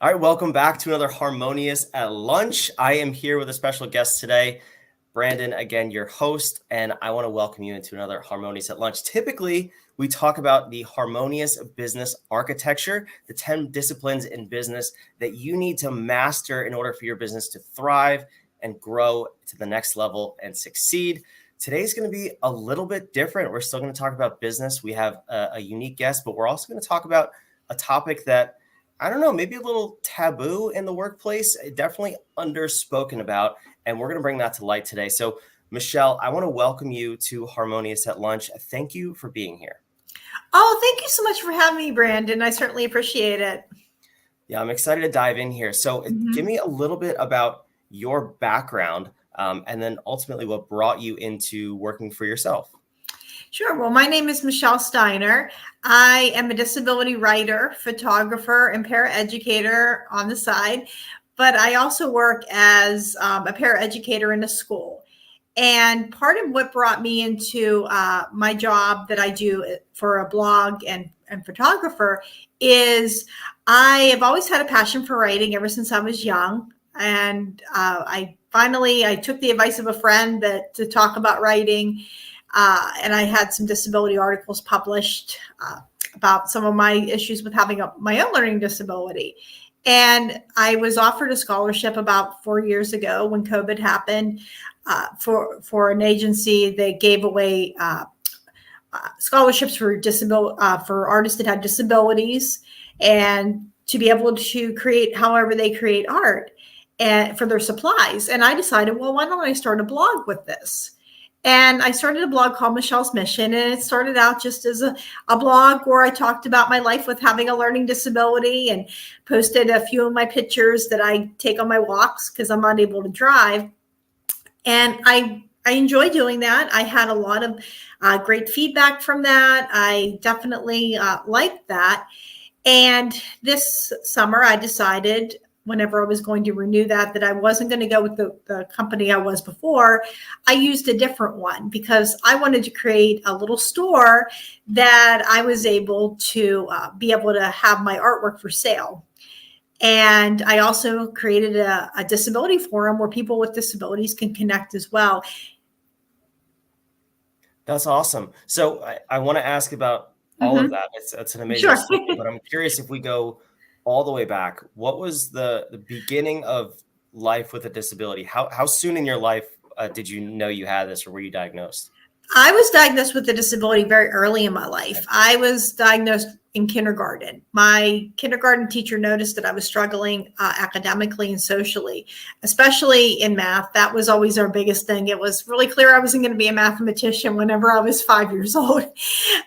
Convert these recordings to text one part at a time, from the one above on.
All right, welcome back to another Harmonious at Lunch. I am here with a special guest today, Brandon, again, your host, and I want to welcome you into another Harmonious at Lunch. Typically, we talk about the harmonious business architecture, the 10 disciplines in business that you need to master in order for your business to thrive and grow to the next level and succeed. Today's going to be a little bit different. We're still going to talk about business. We have a unique guest, but we're also going to talk about a topic that I don't know, maybe a little taboo in the workplace, definitely underspoken about, and we're going to bring that to light today. So, Michelle, I want to welcome you to Harmonious at Lunch. Thank you for being here. Oh, thank you so much for having me, Brandon. I certainly appreciate it. Yeah, I'm excited to dive in here. So, give me a little bit about your background and then ultimately what brought you into working for yourself. Sure. Well, my name is Michelle Steiner. I am a disability writer, photographer, and paraeducator on the side, but I also work as a paraeducator in a school. And part of what brought me into my job that I do for a blog and photographer is I have always had a passion for writing ever since I was young. And I took the advice of a friend to talk about writing. And I had some disability articles published about some of my issues with having my own learning disability. And I was offered a scholarship about 4 years ago when COVID happened for an agency that gave away scholarships for artists that had disabilities and to be able to create however they create art and for their supplies. And I decided, well, why don't I start a blog with this? And I started a blog called Michelle's Mission, and it started out just as a blog where I talked about my life with having a learning disability and posted a few of my pictures that I take on my walks because I'm unable to drive. And I enjoy doing that. I had a lot of great feedback from that. I definitely liked that. And this summer, I decided whenever I was going to renew that I wasn't going to go with the company I was before. I used a different one because I wanted to create a little store that I was able to be able to have my artwork for sale. And I also created a disability forum where people with disabilities can connect as well. That's awesome. So I want to ask about all of that. It's an amazing story, but I'm curious if we go all the way back. What was the beginning of life with a disability? How soon in your life did you know you had this, or were you diagnosed? I was diagnosed with a disability very early in my life. I was diagnosed in kindergarten. My kindergarten teacher noticed that I was struggling academically and socially, especially in math. That was always our biggest thing. It was really clear I wasn't going to be a mathematician whenever I was 5 years old.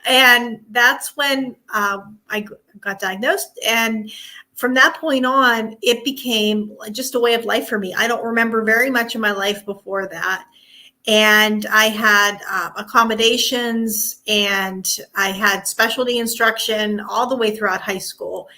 And that's when I got diagnosed. And from that point on, it became just a way of life for me. I don't remember very much of my life before that. And I had accommodations and I had specialty instruction all the way throughout high school.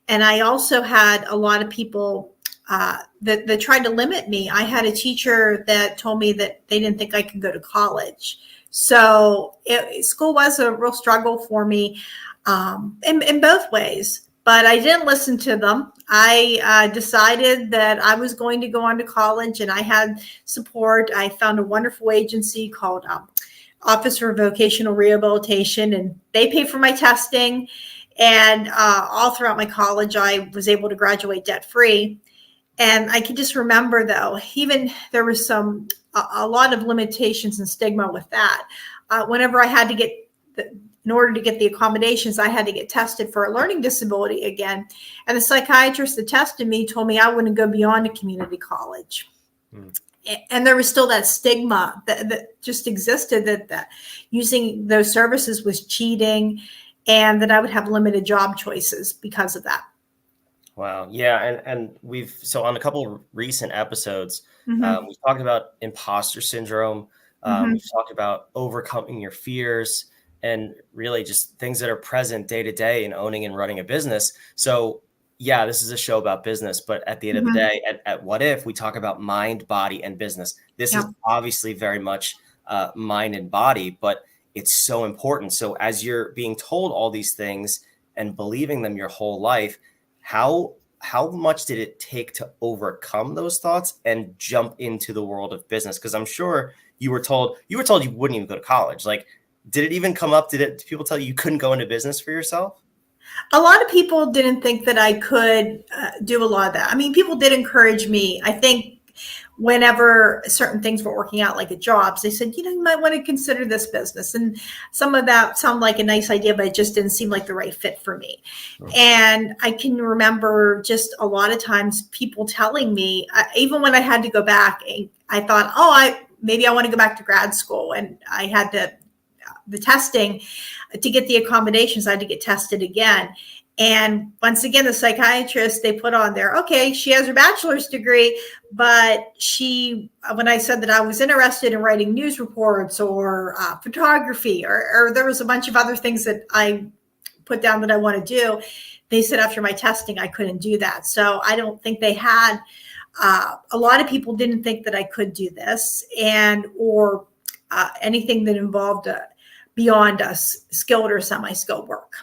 And I also had a lot of people that tried to limit me. I had a teacher that told me that they didn't think I could go to college. So school was a real struggle for me in both ways. But I didn't listen to them. I decided that I was going to go on to college, and I had support. I found a wonderful agency called Office for Vocational Rehabilitation, and they paid for my testing. And all throughout my college, I was able to graduate debt-free. And I can just remember, though, even there was a lot of limitations and stigma with that. Whenever I had to get in order to get the accommodations, I had to get tested for a learning disability again. And the psychiatrist that tested me told me I wouldn't go beyond a community college. And there was still that stigma that just existed that using those services was cheating and that I would have limited job choices because of that. Wow. Yeah. And so on a couple of recent episodes, we've talked about imposter syndrome. We've talked about overcoming your fears, and really just things that are present day to day in owning and running a business. So yeah, this is a show about business, but at the end of the day, at What If, we talk about mind, body, and business. This is obviously very much mind and body, but it's so important. So as you're being told all these things and believing them your whole life, how how much did it take to overcome those thoughts and jump into the world of business? Because I'm sure you were told you wouldn't even go to college. Like, did it even come up? Did people tell you couldn't go into business for yourself? A lot of people didn't think that I could do a lot of that. I mean, people did encourage me. I think whenever certain things were working out, like at jobs, they said, you might want to consider this business. And some of that sounded like a nice idea, but it just didn't seem like the right fit for me. Sure. And I can remember just a lot of times people telling me, even when I had to go back, I thought, maybe I want to go back to grad school. And I had the testing to get the accommodations. I had to get tested again. And once again, the psychiatrist, they put on there, okay, she has her bachelor's degree, but when I said that I was interested in writing news reports or photography, or there was a bunch of other things that I put down that I want to do, they said after my testing, I couldn't do that. So I don't think they had, a lot of people didn't think that I could do this or anything that involved beyond skilled or semi-skilled work.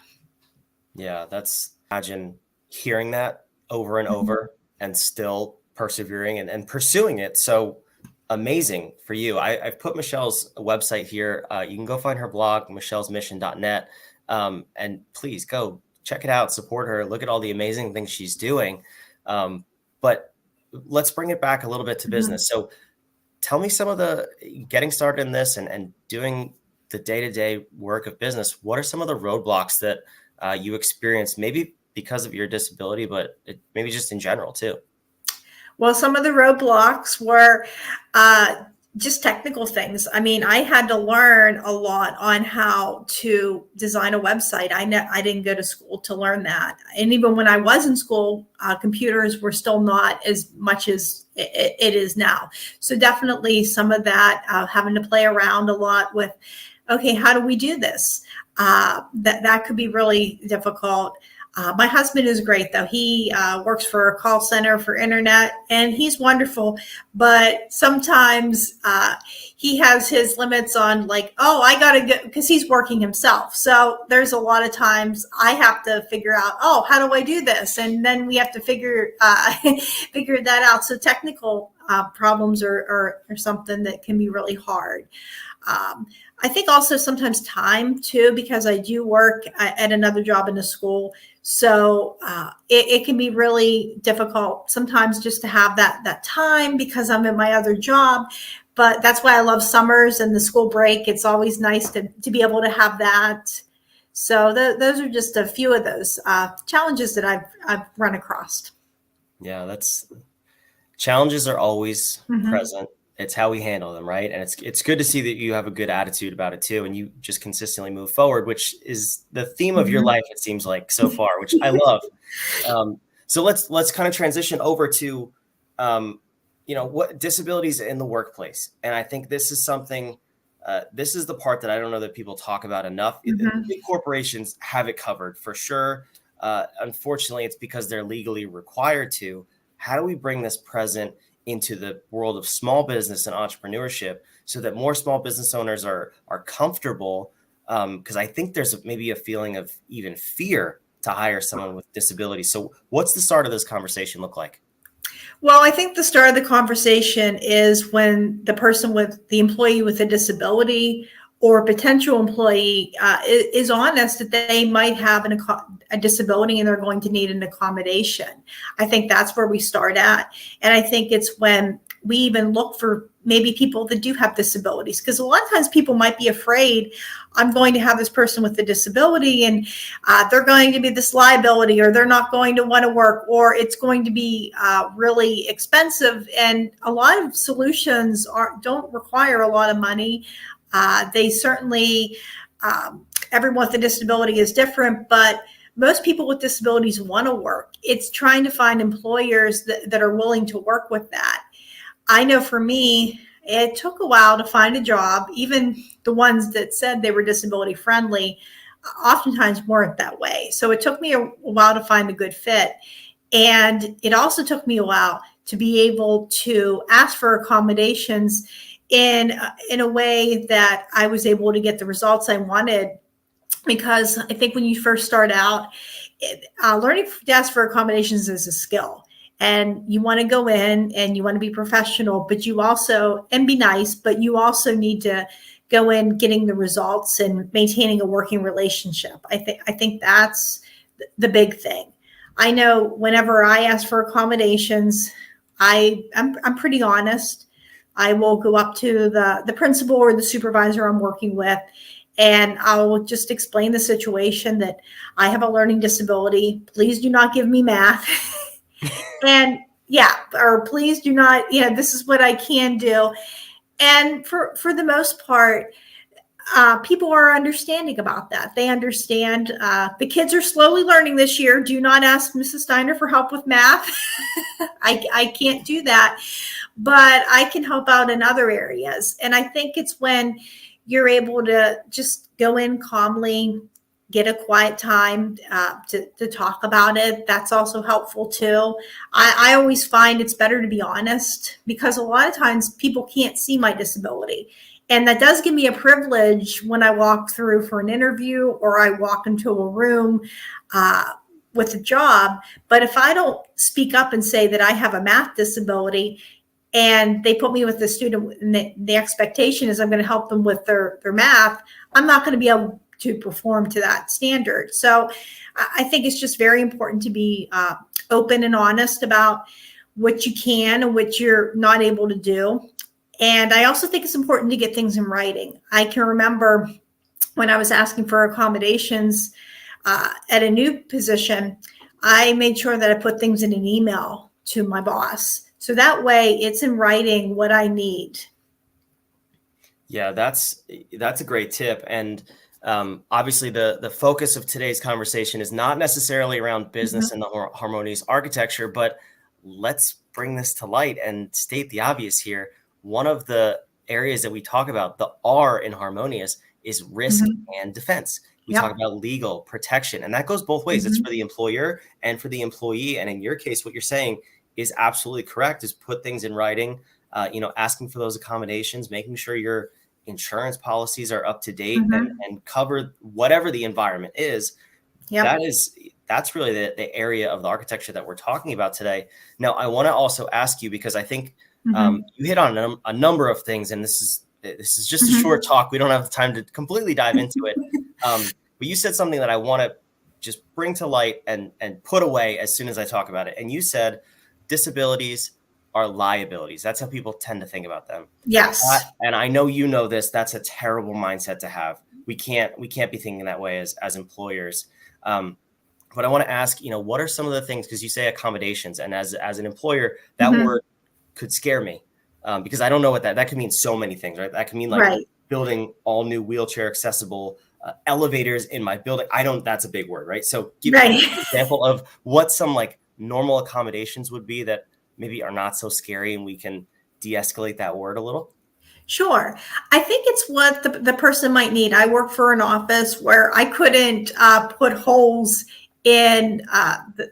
Yeah, imagine hearing that over and over and still persevering and pursuing it. So amazing for you. I've put Michelle's website here. You can go find her blog, michellesmission.net. And please go check it out, support her, look at all the amazing things she's doing. But let's bring it back a little bit to business. So tell me some of the getting started in this and doing the day-to-day work of business. What are some of the roadblocks that you experienced, maybe because of your disability, but maybe just in general too? Well, some of the roadblocks were just technical things. I mean, I had to learn a lot on how to design a website. I didn't go to school to learn that. And even when I was in school, computers were still not as much as it is now. So definitely some of that, having to play around a lot with, okay, how do we do this? That could be really difficult. My husband is great, though. He works for a call center for internet, and he's wonderful. But sometimes he has his limits on, like, I got to go, because he's working himself. So there's a lot of times I have to figure out, how do I do this? And then we have to figure that out. So technical problems are something that can be really hard. I think also sometimes time too, because I do work at another job in a school. So it can be really difficult sometimes just to have that time because I'm in my other job. But that's why I love summers and the school break. It's always nice to be able to have that. So those are just a few of those challenges that I've run across. Yeah, challenges are always present. It's how we handle them, right? And it's good to see that you have a good attitude about it too, and you just consistently move forward, which is the theme of your life, it seems like, so far, which I love. So let's kind of transition over to, what disabilities in the workplace. And I think this is something, this is the part that I don't know that people talk about enough. Big corporations have it covered for sure. Unfortunately, it's because they're legally required to. How do we bring this present into the world of small business and entrepreneurship so that more small business owners are comfortable? Because I think there's maybe a feeling of even fear to hire someone with disability. So what's the start of this conversation look like? Well, I think the start of the conversation is when the employee with a disability or a potential employee is honest that they might have a disability and they're going to need an accommodation. I think that's where we start at. And I think it's when we even look for maybe people that do have disabilities, because a lot of times people might be afraid, I'm going to have this person with a disability and they're going to be this liability, or they're not going to want to work, or it's going to be really expensive. And a lot of solutions don't require a lot of money. They certainly, everyone with a disability is different, but most people with disabilities want to work. It's trying to find employers that are willing to work with that. I know for me, it took a while to find a job. Even the ones that said they were disability friendly, oftentimes weren't that way. So it took me a while to find a good fit. And it also took me a while to be able to ask for accommodations in a way that I was able to get the results I wanted. Because I think when you first start out, learning to ask for accommodations is a skill. And you want to go in and you want to be professional, but you also, and be nice, but you also need to go in getting the results and maintaining a working relationship. I think that's the big thing. I know whenever I ask for accommodations, I'm pretty honest. I will go up to the principal or the supervisor I'm working with, and I'll just explain the situation that I have a learning disability. Please do not give me math. And or please do not, this is what I can do. And for the most part, people are understanding about that. They understand the kids are slowly learning this year. Do not ask Mrs. Steiner for help with math. I can't do that, but I can help out in other areas. And I think it's when you're able to just go in calmly, get a quiet time to talk about it. That's also helpful too. I always find it's better to be honest, because a lot of times people can't see my disability. And that does give me a privilege when I walk through for an interview or I walk into a room with a job. But if I don't speak up and say that I have a math disability and they put me with the student and the expectation is I'm going to help them with their math, I'm not going to be able to perform to that standard. So I think it's just very important to be open and honest about what you can and what you're not able to do. And I also think it's important to get things in writing. I can remember when I was asking for accommodations at a new position, I made sure that I put things in an email to my boss. So that way it's in writing what I need. Yeah, that's a great tip. And obviously the focus of today's conversation is not necessarily around business and the harmonious architecture, but let's bring this to light and state the obvious here. One of the areas that we talk about, the R in Harmonious, is risk and defense. We talk about legal protection, and that goes both ways. It's for the employer and for the employee. And in your case, what you're saying is absolutely correct, is put things in writing, asking for those accommodations, making sure your insurance policies are up to date and cover whatever the environment is. That's really the area of the architecture that we're talking about today. Now, I want to also ask you, because I think you hit on a number of things, and this is just a short talk. We don't have the time to completely dive into it. But you said something that I want to just bring to light and put away as soon as I talk about it. And you said disabilities are liabilities. That's how people tend to think about them. Yes. And I know you know this. That's a terrible mindset to have. We can't be thinking that way as employers. But I want to ask, what are some of the things, because you say accommodations, and as an employer, that word could scare me because I don't know what that could mean. So many things, right? That could mean building all new wheelchair accessible elevators in my building. That's a big word, right? So give me an example of what some normal accommodations would be that maybe are not so scary, and we can de-escalate that word a little. Sure. I think it's what the person might need. I work for an office where I couldn't put holes in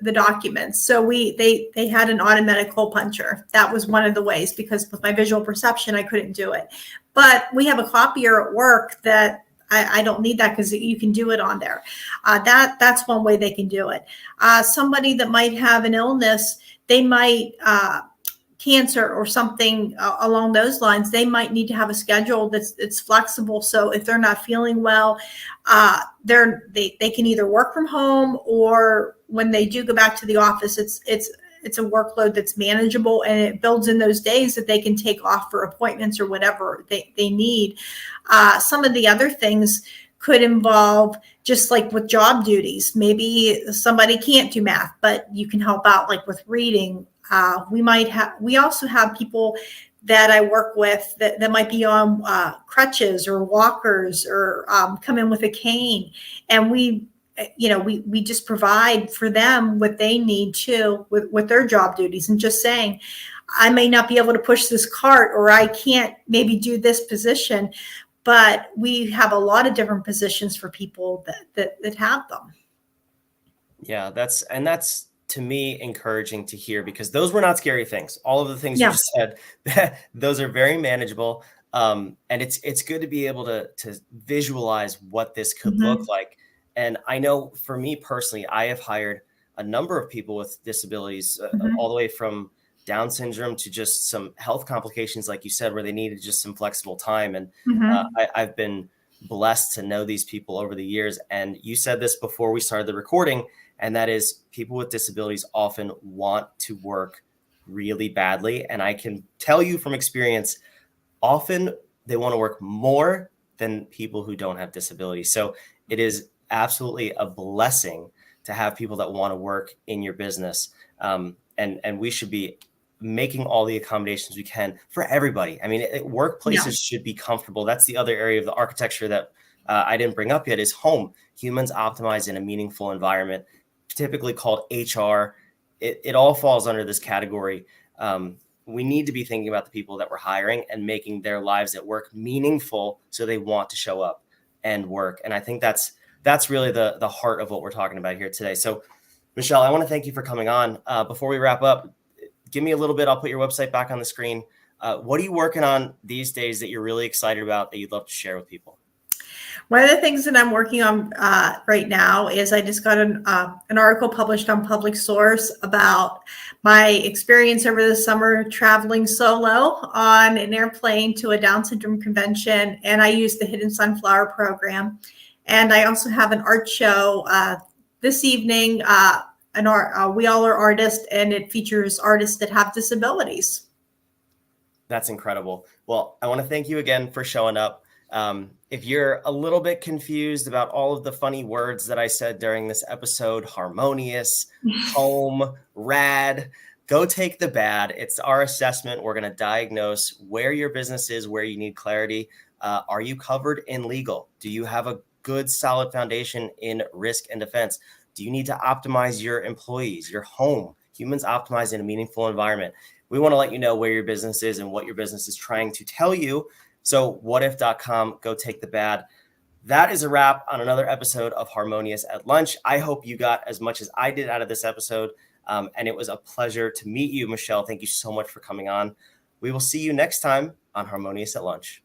the documents. So they had an automatic hole puncher. That was one of the ways, because with my visual perception, I couldn't do it. But we have a copier at work that I don't need that, because you can do it on there. That's one way they can do it. Somebody that might have an illness, they might cancer or something along those lines, they might need to have a schedule that's flexible. So if they're not feeling well, they can either work from home, or when they do go back to the office, it's a workload that's manageable, and it builds in those days that they can take off for appointments or whatever they need. Some of the other things could involve, just like with job duties, maybe somebody can't do math, but you can help out with reading. We also have people that I work with that might be on crutches or walkers, or come in with a cane, and we just provide for them what they need too with their job duties. And just saying, I may not be able to push this cart, or I can't maybe do this position, but we have a lot of different positions for people that have them. Yeah, that's to me encouraging to hear, because those were not scary things. All of the things you just said, those are very manageable. And it's good to be able to visualize what this could look like. And I know for me personally, I have hired a number of people with disabilities, all the way from Down syndrome to just some health complications, like you said, where they needed just some flexible time. And I've been blessed to know these people over the years. And you said this before we started the recording, and that is people with disabilities often want to work really badly. And I can tell you from experience, often they want to work more than people who don't have disabilities. So it is absolutely a blessing to have people that want to work in your business. And we should be making all the accommodations we can for everybody. I mean, workplaces should be comfortable. That's the other area of the architecture that I didn't bring up yet is home. Humans optimize in a meaningful environment, typically called HR. It all falls under this category. We need to be thinking about the people that we're hiring and making their lives at work meaningful so they want to show up and work. And I think that's really the heart of what we're talking about here today. So, Michelle, I want to thank you for coming on. Before we wrap up, give me a little bit. I'll put your website back on the screen. What are you working on these days that you're really excited about that you'd love to share with people? One of the things that I'm working on right now is I just got an article published on Public Source about my experience over the summer traveling solo on an airplane to a Down syndrome convention, and I used the Hidden Sunflower program. And I also have an art show this evening. We all are artists, and it features artists that have disabilities. That's incredible. Well, I want to thank you again for showing up. If you're a little bit confused about all of the funny words that I said during this episode, harmonious, home, rad, go take the bad. It's our assessment. We're going to diagnose where your business is, where you need clarity. Are you covered in legal? Do you have a good, solid foundation in risk and defense? Do you need to optimize your employees, your home? Humans optimize in a meaningful environment. We want to let you know where your business is and what your business is trying to tell you. So whatif.com, go take the bad. That is a wrap on another episode of Harmonious at Lunch. I hope you got as much as I did out of this episode. And it was a pleasure to meet you, Michelle. Thank you so much for coming on. We will see you next time on Harmonious at Lunch.